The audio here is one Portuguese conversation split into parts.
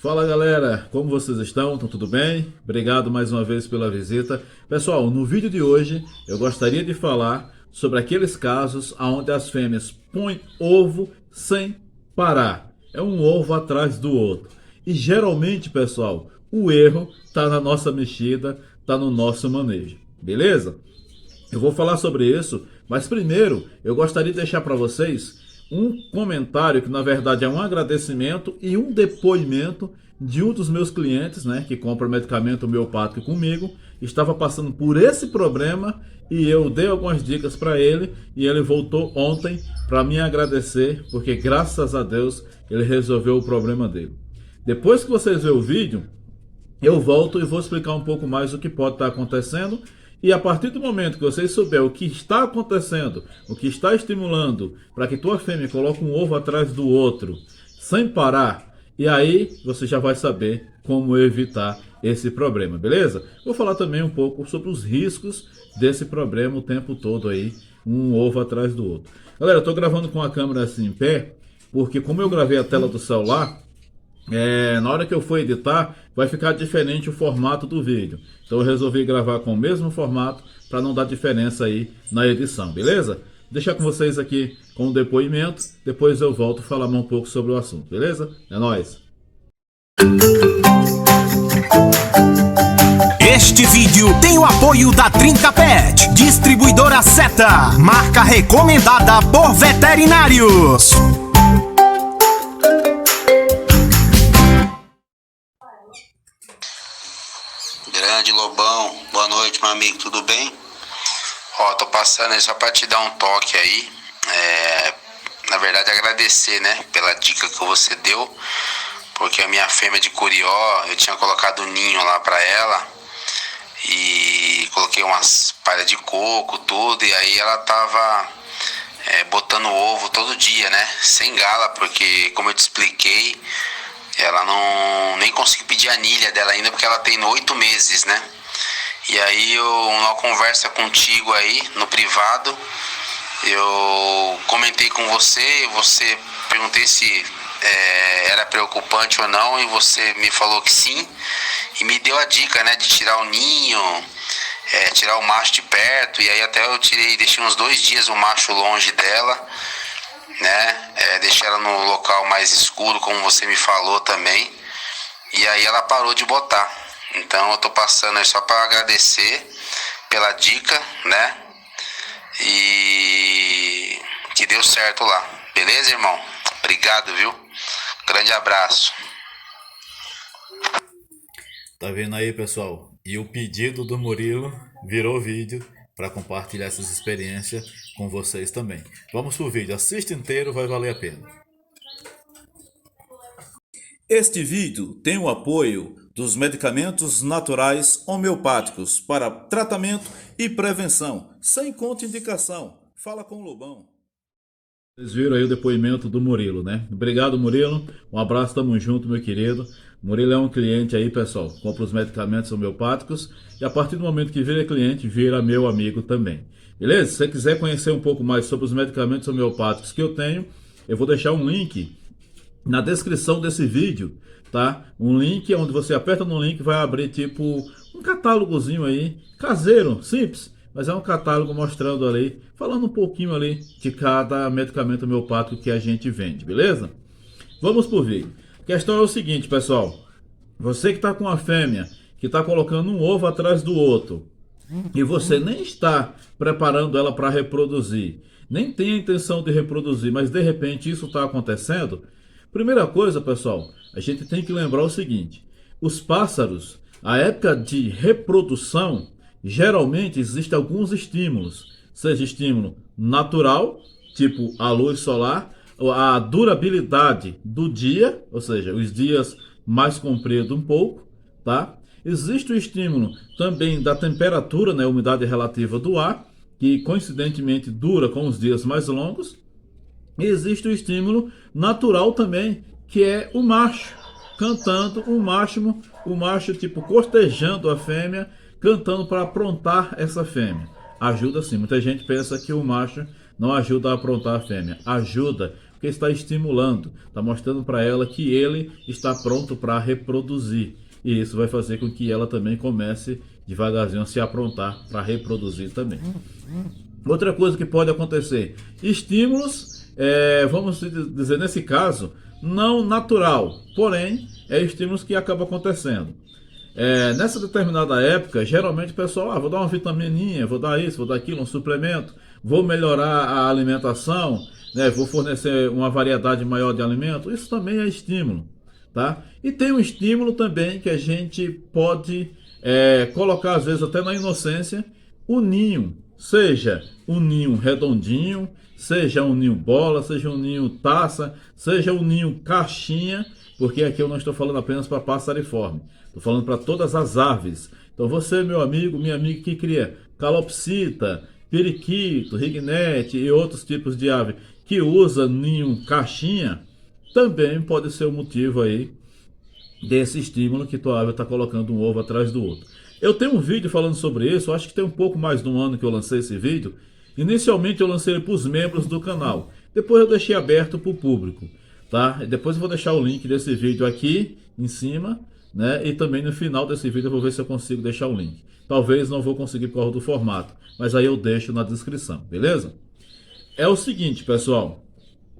Fala galera, como vocês estão? Estão tudo bem? Obrigado mais uma vez pela visita. Pessoal, no vídeo de hoje eu gostaria de falar sobre aqueles casos onde as fêmeas põem ovo sem parar. É um ovo atrás do outro. E geralmente, pessoal, o erro está na nossa mexida, está no nosso manejo. Beleza? Eu vou falar sobre isso, mas primeiro eu gostaria de deixar para vocês um comentário que na verdade é um agradecimento e um depoimento de um dos meus clientes, né, que compra medicamento homeopático comigo, estava passando por esse problema e eu dei algumas dicas para ele e ele voltou ontem para me agradecer porque graças a Deus ele resolveu o problema dele. Depois que vocês verem o vídeo, eu volto e vou explicar um pouco mais o que pode estar acontecendo. E a partir do momento que vocês souberem o que está acontecendo, o que está estimulando para que tua fêmea coloque um ovo atrás do outro, sem parar, e aí você já vai saber como evitar esse problema, beleza? Vou falar também um pouco sobre os riscos desse problema o tempo todo aí, um ovo atrás do outro. Galera, eu estou gravando com a câmera assim em pé, porque como eu gravei a tela do celular, na hora que eu for editar, vai ficar diferente o formato do vídeo. Então eu resolvi gravar com o mesmo formato para não dar diferença aí na edição, beleza? Vou deixar com vocês aqui com o depoimento, depois eu volto a falar um pouco sobre o assunto, beleza? É nóis! Este vídeo tem o apoio da Trinca Pet, distribuidora Seta, marca recomendada por veterinários. Grande Lobão, boa noite, meu amigo, tudo bem? Ó, tô passando aí só pra te dar um toque aí, na verdade agradecer, né, pela dica que você deu, porque a minha fêmea de Curió, eu tinha colocado um ninho lá pra ela, e coloquei umas palhas de coco, tudo, e aí ela tava botando ovo todo dia, né, sem gala, porque como eu te expliquei, ela nem consegui pedir a anilha dela ainda, porque ela tem 8 meses, né? E aí, numa conversa contigo aí, no privado, eu comentei com você perguntei se era preocupante ou não, e você me falou que sim, e me deu a dica, né, de tirar o ninho, tirar o macho de perto, e aí até eu deixei uns 2 dias o macho longe dela, né, deixei ela no local mais escuro, como você me falou também, e aí ela parou de botar. Então eu tô passando aí só para agradecer pela dica, né, e que deu certo lá, beleza, irmão? Obrigado, viu? Grande abraço. Tá vendo aí, pessoal? E o pedido do Murilo virou vídeo para compartilhar essas experiências com vocês também. Vamos pro vídeo, assista inteiro, vai valer a pena. Este vídeo tem o apoio dos medicamentos naturais homeopáticos para tratamento e prevenção, sem contraindicação. Fala com o Lobão. Vocês viram aí o depoimento do Murilo, né? Obrigado, Murilo. Um abraço, tamo junto, meu querido. Murilo é um cliente aí, pessoal. Compra os medicamentos homeopáticos e a partir do momento que vira cliente, vira meu amigo também. Beleza? Se você quiser conhecer um pouco mais sobre os medicamentos homeopáticos que eu tenho, eu vou deixar um link na descrição desse vídeo, tá? Um link onde você aperta no link, vai abrir tipo um catálogozinho aí, caseiro, simples. Mas é um catálogo mostrando ali, falando um pouquinho ali de cada medicamento homeopático que a gente vende, beleza? Vamos pro vídeo. A questão é o seguinte, pessoal. Você que está com a fêmea, que está colocando um ovo atrás do outro, e você nem está preparando ela para reproduzir, nem tem a intenção de reproduzir, mas de repente isso está acontecendo. Primeira coisa, pessoal, a gente tem que lembrar o seguinte. Os pássaros, a época de reprodução, geralmente existem alguns estímulos, seja estímulo natural, tipo a luz solar, a durabilidade do dia, ou seja, os dias mais compridos um pouco, tá? Existe o estímulo também da temperatura, né, umidade relativa do ar, que coincidentemente dura com os dias mais longos. E existe o estímulo natural também, que é o macho cantando, o macho tipo cortejando a fêmea, cantando para aprontar essa fêmea. Ajuda sim. Muita gente pensa que o macho não ajuda a aprontar a fêmea. Ajuda, porque está estimulando, está mostrando para ela que ele está pronto para reproduzir. E isso vai fazer com que ela também comece devagarzinho a se aprontar para reproduzir também. Outra coisa que pode acontecer, estímulos, vamos dizer nesse caso, não natural, porém é estímulos que acabam acontecendo. Nessa determinada época, geralmente o pessoal, vou dar uma vitamininha, vou dar isso, vou dar aquilo, um suplemento, vou melhorar a alimentação, né, vou fornecer uma variedade maior de alimento, isso também é estímulo, tá? E tem um estímulo também que a gente pode colocar às vezes até na inocência, o ninho, seja um ninho redondinho, seja um ninho bola, seja um ninho taça, seja um ninho caixinha, porque aqui eu não estou falando apenas para passariforme, estou falando para todas as aves. Então você, meu amigo, minha amiga que cria calopsita, periquito, rignete e outros tipos de ave que usa ninho caixinha, também pode ser o motivo aí desse estímulo que tua ave está colocando um ovo atrás do outro. Eu tenho um vídeo falando sobre isso, acho que tem um pouco mais de um ano que eu lancei esse vídeo. Inicialmente eu lancei ele para os membros do canal, depois eu deixei aberto para o público, tá? E depois eu vou deixar o link desse vídeo aqui em cima, né? E também no final desse vídeo eu vou ver se eu consigo deixar o link. Talvez não vou conseguir por causa do formato, mas aí eu deixo na descrição, beleza? É o seguinte, pessoal,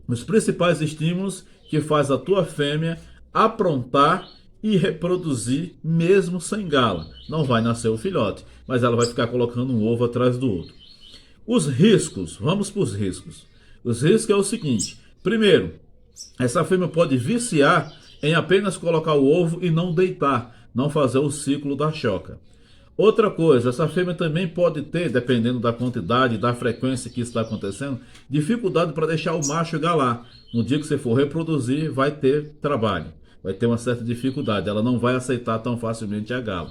os principais estímulos que faz a tua fêmea aprontar e reproduzir mesmo sem gala. Não vai nascer o filhote, mas ela vai ficar colocando um ovo atrás do outro. Os riscos, vamos para os riscos. Os riscos é o seguinte, primeiro, essa fêmea pode viciar em apenas colocar o ovo e não deitar, não fazer o ciclo da choca. Outra coisa, essa fêmea também pode ter, dependendo da quantidade e da frequência que está acontecendo, dificuldade para deixar o macho galar. No dia que você for reproduzir, vai ter trabalho, vai ter uma certa dificuldade, ela não vai aceitar tão facilmente a gala,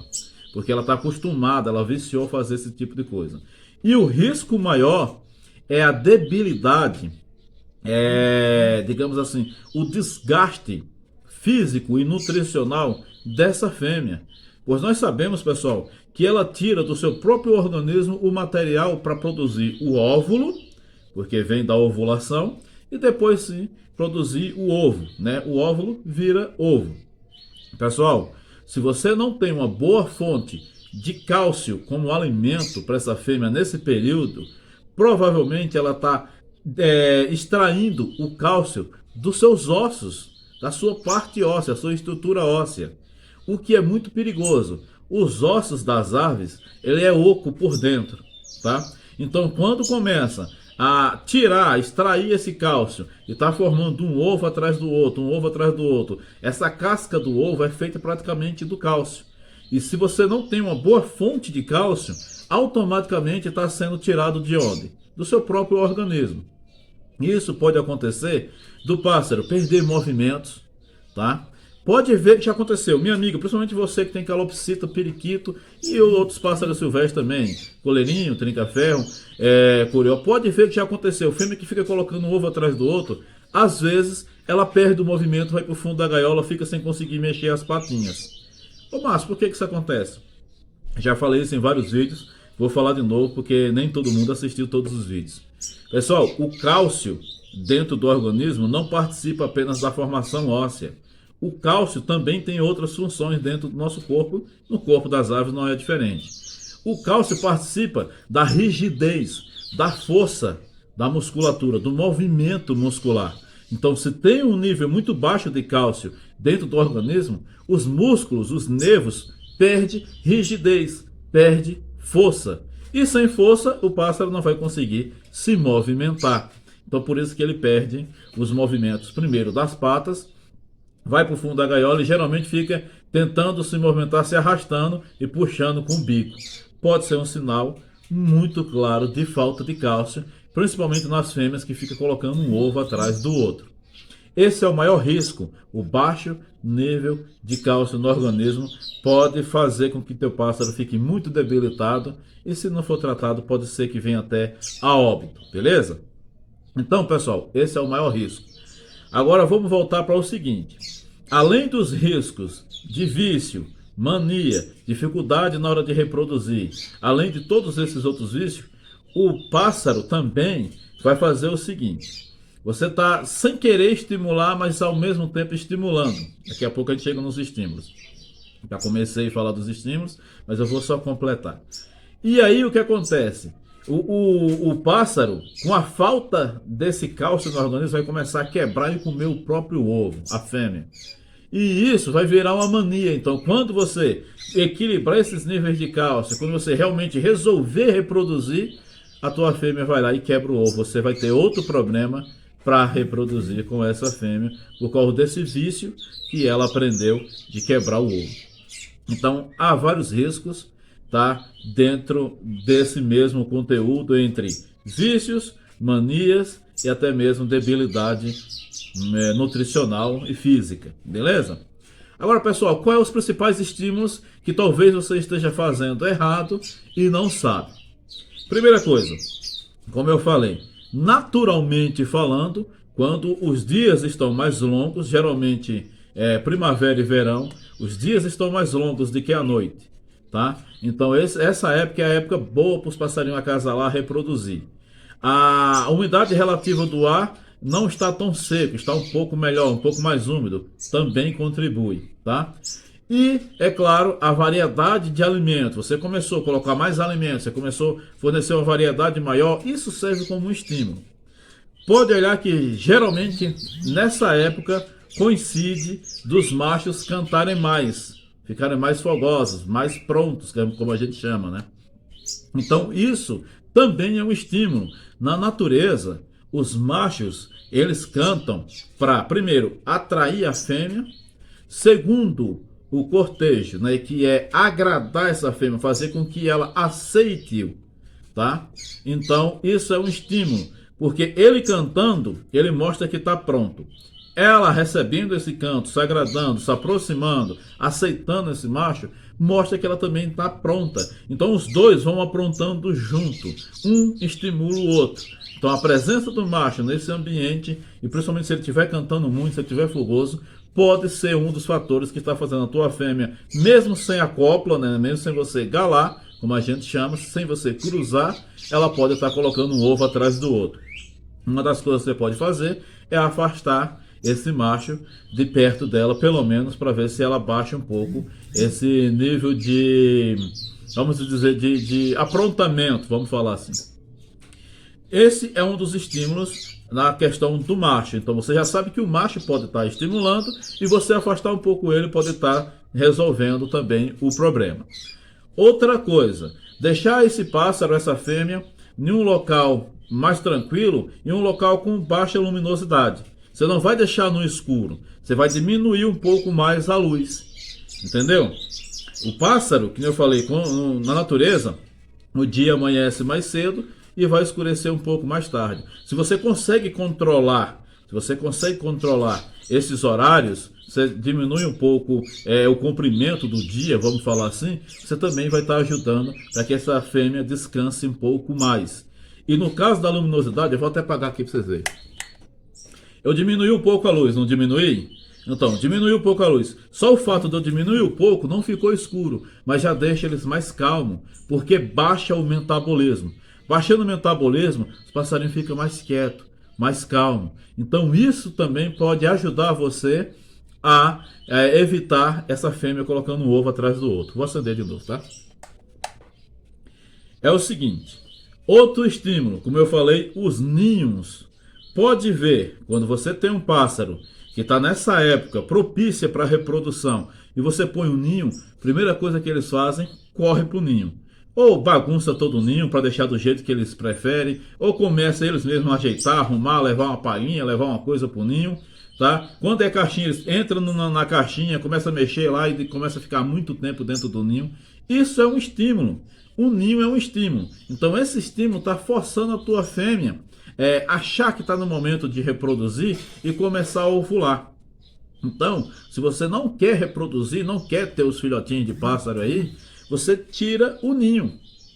porque ela está acostumada, ela viciou fazer esse tipo de coisa. E o risco maior é a debilidade, digamos assim, o desgaste físico e nutricional dessa fêmea. Pois nós sabemos, pessoal, que ela tira do seu próprio organismo o material para produzir o óvulo, porque vem da ovulação, e depois sim produzir o ovo, né? O óvulo vira ovo. Pessoal, se você não tem uma boa fonte de cálcio como alimento para essa fêmea nesse período, provavelmente ela está extraindo o cálcio dos seus ossos, da sua parte óssea, da sua estrutura óssea, o que é muito perigoso. Os ossos das aves, ele é oco por dentro, tá? Então quando começa a tirar, extrair esse cálcio e está formando um ovo atrás do outro, um ovo atrás do outro, essa casca do ovo é feita praticamente do cálcio. E se você não tem uma boa fonte de cálcio, automaticamente está sendo tirado de onde? Do seu próprio organismo. Isso pode acontecer do pássaro perder movimentos, tá? Pode ver que já aconteceu, minha amiga, principalmente você que tem calopsita, periquito e outros pássaros silvestres também, coleirinho, trinca-ferro, curió, pode ver que já aconteceu, fêmea que fica colocando um ovo atrás do outro, às vezes ela perde o movimento, vai para o fundo da gaiola, fica sem conseguir mexer as patinhas. Ô Márcio, por que isso acontece? Já falei isso em vários vídeos, vou falar de novo porque nem todo mundo assistiu todos os vídeos. Pessoal, o cálcio dentro do organismo não participa apenas da formação óssea. O cálcio também tem outras funções dentro do nosso corpo, no corpo das aves não é diferente. O cálcio participa da rigidez, da força da musculatura, do movimento muscular. Então, se tem um nível muito baixo de cálcio dentro do organismo, os músculos, os nervos, perdem rigidez, perdem força. E sem força, o pássaro não vai conseguir se movimentar. Então, por isso que ele perde os movimentos, primeiro das patas, vai para o fundo da gaiola e geralmente fica tentando se movimentar, se arrastando e puxando com o bico. Pode ser um sinal muito claro de falta de cálcio, principalmente nas fêmeas que ficam colocando um ovo atrás do outro. Esse é o maior risco. O baixo nível de cálcio no organismo pode fazer com que teu pássaro fique muito debilitado e, se não for tratado, pode ser que venha até a óbito, beleza? Então, pessoal, esse é o maior risco. Agora vamos voltar para o seguinte. Além dos riscos de vício, mania, dificuldade na hora de reproduzir, além de todos esses outros vícios, o pássaro também vai fazer o seguinte. Você está sem querer estimular, mas ao mesmo tempo estimulando. Daqui a pouco a gente chega nos estímulos. Já comecei a falar dos estímulos, mas eu vou só completar. E aí o que acontece? O pássaro, com a falta desse cálcio no organismo, vai começar a quebrar e comer o próprio ovo, a fêmea. E isso vai virar uma mania. Então, quando você equilibrar esses níveis de cálcio, quando você realmente resolver reproduzir, a tua fêmea vai lá e quebra o ovo. Você vai ter outro problema para reproduzir com essa fêmea, por causa desse vício que ela aprendeu de quebrar o ovo. Então, há vários riscos, tá, dentro desse mesmo conteúdo, entre vícios, manias e até mesmo debilidade nutricional e física, beleza? Agora, pessoal, quais são os principais estímulos que talvez você esteja fazendo errado e não sabe? Primeira coisa, como eu falei, naturalmente falando, quando os dias estão mais longos, geralmente primavera e verão, os dias estão mais longos do que a noite, tá? Então essa época é a época boa para os passarinhos acasalar, reproduzir. A umidade relativa do ar não está tão seco, está um pouco melhor, um pouco mais úmido, também contribui, tá? E, é claro, a variedade de alimentos. Você começou a colocar mais alimentos, você começou a fornecer uma variedade maior, isso serve como um estímulo. Pode olhar que, geralmente, nessa época, coincide dos machos cantarem mais, ficarem mais fogosos, mais prontos, como a gente chama, né? Então, isso também é um estímulo. Na natureza, os machos, eles cantam para, primeiro, atrair a fêmea, segundo, o cortejo, né, que é agradar essa fêmea, fazer com que ela aceite-o, tá? Então, isso é um estímulo, porque ele cantando, ele mostra que está pronto. Ela recebendo esse canto, se agradando, se aproximando, aceitando esse macho, mostra que ela também está pronta. Então, os dois vão aprontando junto, um estimula o outro. Então, a presença do macho nesse ambiente, e principalmente se ele estiver cantando muito, se ele estiver fogoso, pode ser um dos fatores que está fazendo a tua fêmea, mesmo sem acopla, né, mesmo sem você galar, como a gente chama, sem você cruzar, ela pode estar colocando um ovo atrás do outro. Uma das coisas que você pode fazer é afastar esse macho de perto dela, pelo menos para ver se ela baixa um pouco esse nível de, vamos dizer, de aprontamento, vamos falar assim. Esse é um dos estímulos na questão do macho. Então você já sabe que o macho pode estar estimulando e você afastar um pouco ele pode estar resolvendo também o problema. Outra coisa, deixar esse pássaro, essa fêmea, em um local mais tranquilo, em um local com baixa luminosidade. Você não vai deixar no escuro, você vai diminuir um pouco mais a luz, entendeu? O pássaro, que eu falei, na natureza, o dia amanhece mais cedo e vai escurecer um pouco mais tarde. Se você consegue controlar esses horários, você diminui um pouco o comprimento do dia, vamos falar assim, você também vai estar ajudando para que essa fêmea descanse um pouco mais. E no caso da luminosidade, eu vou até apagar aqui para vocês verem. Eu diminui um pouco a luz, não diminui? Então, diminui um pouco a luz. Só o fato de eu diminuir um pouco não ficou escuro, mas já deixa eles mais calmos, porque baixa o metabolismo. Baixando o metabolismo, os passarinhos ficam mais quietos, mais calmos. Então isso também pode ajudar você a evitar essa fêmea colocando um ovo atrás do outro. Vou acender de novo, tá? É o seguinte, outro estímulo, como eu falei, os ninhos. Pode ver, quando você tem um pássaro que está nessa época propícia para reprodução e você põe um ninho, primeira coisa que eles fazem, corre para o ninho. Ou bagunça todo o ninho para deixar do jeito que eles preferem, ou começa eles mesmos a ajeitar, arrumar, levar uma palhinha, levar uma coisa para o ninho, tá? Quando é caixinha, eles entram na caixinha, começam a mexer lá e começa a ficar muito tempo dentro do ninho. Isso é um estímulo. O ninho é um estímulo. Então esse estímulo está forçando a tua fêmea achar que está no momento de reproduzir e começar a ovular. Então, se você não quer reproduzir, não quer ter os filhotinhos de pássaro aí, você tira o ninho,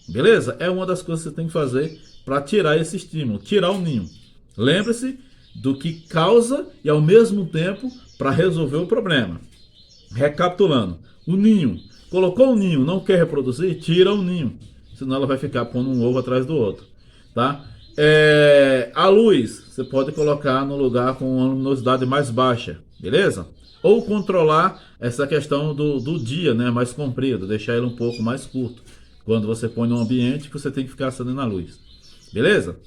beleza? É uma das coisas que você tem que fazer para tirar esse estímulo, tirar o ninho. Lembre-se do que causa e ao mesmo tempo para resolver o problema. Recapitulando, o ninho, colocou o ninho, não quer reproduzir, tira o ninho, senão ela vai ficar pondo um ovo atrás do outro, tá? A luz, você pode colocar no lugar com uma luminosidade mais baixa, beleza? Ou controlar essa questão do dia, né, mais comprido, deixar ele um pouco mais curto. Quando você põe no ambiente, você tem que ficar acendendo a luz, beleza?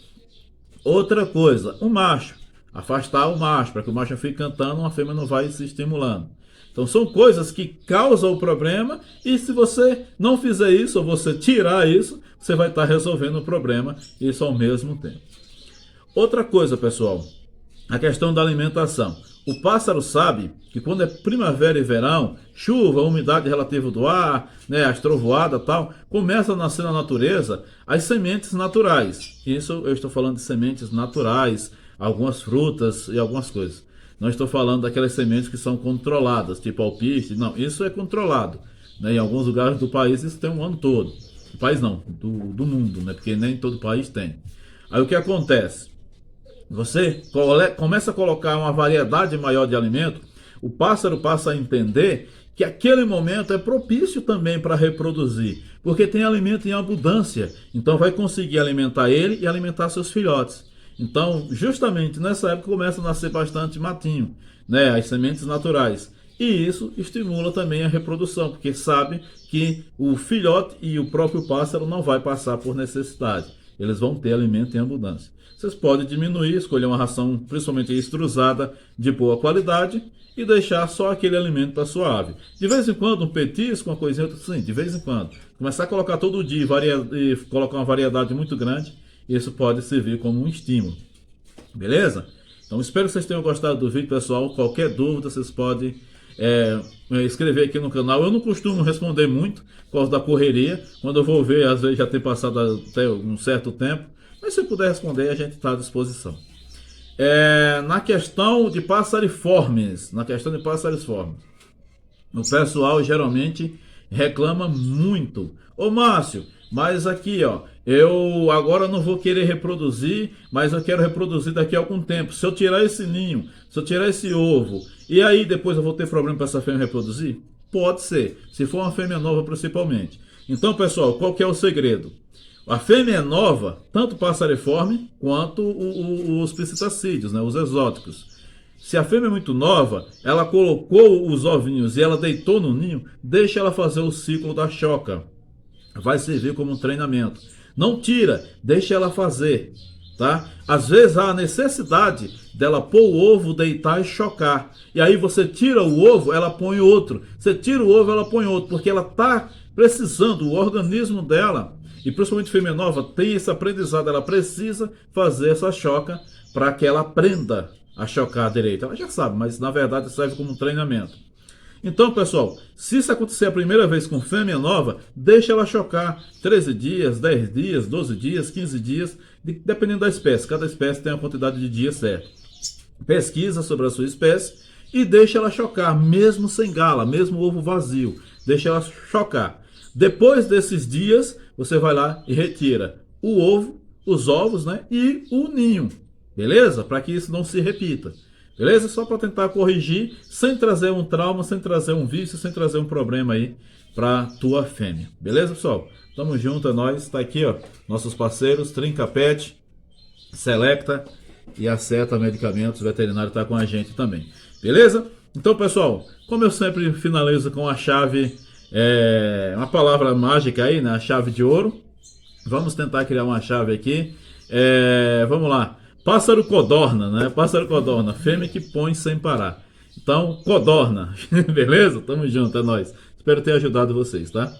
Outra coisa, o macho, afastar o macho, para que o macho fique cantando, uma fêmea não vai se estimulando. Então são coisas que causam o problema, e se você não fizer isso, ou você tirar isso, você vai estar resolvendo o problema, isso ao mesmo tempo. Outra coisa, pessoal, a questão da alimentação. O pássaro sabe que quando é primavera e verão, chuva, umidade relativa do ar, né, as trovoadas e tal, começa a nascer na natureza as sementes naturais. Isso eu estou falando de sementes naturais, algumas frutas e algumas coisas. Não estou falando daquelas sementes que são controladas, tipo alpiste. Não, isso é controlado, né? Em alguns lugares do país isso tem um ano todo. Do país não, do mundo, né? Porque nem todo país tem. Aí o que acontece? Você começa a colocar uma variedade maior de alimento, o pássaro passa a entender que aquele momento é propício também para reproduzir, porque tem alimento em abundância, então vai conseguir alimentar ele e alimentar seus filhotes. Então, justamente nessa época começa a nascer bastante matinho, né, as sementes naturais. E isso estimula também a reprodução, porque sabe que o filhote e o próprio pássaro não vai passar por necessidade. Eles vão ter alimento em abundância. Vocês podem diminuir, escolher uma ração principalmente extrusada de boa qualidade e deixar só aquele alimento para sua ave. De vez em quando um petisco, uma coisinha, sim, de vez em quando. Começar a colocar todo dia e colocar uma variedade muito grande, isso pode servir como um estímulo. Beleza? Então espero que vocês tenham gostado do vídeo, pessoal. Qualquer dúvida vocês podem escrever aqui no canal. Eu não costumo responder muito por causa da correria. Quando eu vou ver, às vezes já tem passado até um certo tempo. Mas se eu puder responder, a gente está à disposição. Na questão de passariformes, o pessoal geralmente reclama muito. Ô Márcio, mas aqui ó, eu agora não vou querer reproduzir, mas eu quero reproduzir daqui a algum tempo. Se eu tirar esse ninho, se eu tirar esse ovo, e aí depois eu vou ter problema para essa fêmea reproduzir? Pode ser, se for uma fêmea nova principalmente. Então pessoal, qual que é o segredo? A fêmea nova, tanto o passariforme quanto os psitacídeos, né, os exóticos. Se a fêmea é muito nova, ela colocou os ovinhos e ela deitou no ninho, deixa ela fazer o ciclo da choca. Vai servir como um treinamento. Não tira, deixa ela fazer, tá? Às vezes há a necessidade dela pôr o ovo, deitar e chocar. E aí você tira o ovo, ela põe outro. Você tira o ovo, ela põe outro, porque ela está precisando, o organismo dela, e principalmente fêmea nova, tem esse aprendizado, ela precisa fazer essa choca para que ela aprenda a chocar direito. Ela já sabe, mas na verdade serve como um treinamento. Então, pessoal, se isso acontecer a primeira vez com fêmea nova, deixa ela chocar 13 dias, 10 dias, 12 dias, 15 dias, dependendo da espécie. Cada espécie tem a quantidade de dias certa. Pesquisa sobre a sua espécie e deixa ela chocar, mesmo sem gala, mesmo ovo vazio. Deixa ela chocar. Depois desses dias, você vai lá e retira o ovo, os ovos, né, e o ninho, beleza? Para que isso não se repita. Beleza? Só para tentar corrigir, sem trazer um trauma, sem trazer um vício, sem trazer um problema aí para tua fêmea. Beleza, pessoal? Tamo junto, é nóis. Tá aqui, ó, nossos parceiros, Trinca Pet, Selecta e a Seta Medicamentos Veterinários tá com a gente também. Beleza? Então, pessoal, como eu sempre finalizo com a chave, uma palavra mágica aí, né? A chave de ouro. Vamos tentar criar uma chave aqui. Vamos lá. Pássaro codorna, né? Pássaro codorna, fêmea que põe sem parar. Então, codorna, beleza? Tamo junto, é nóis. Espero ter ajudado vocês, tá?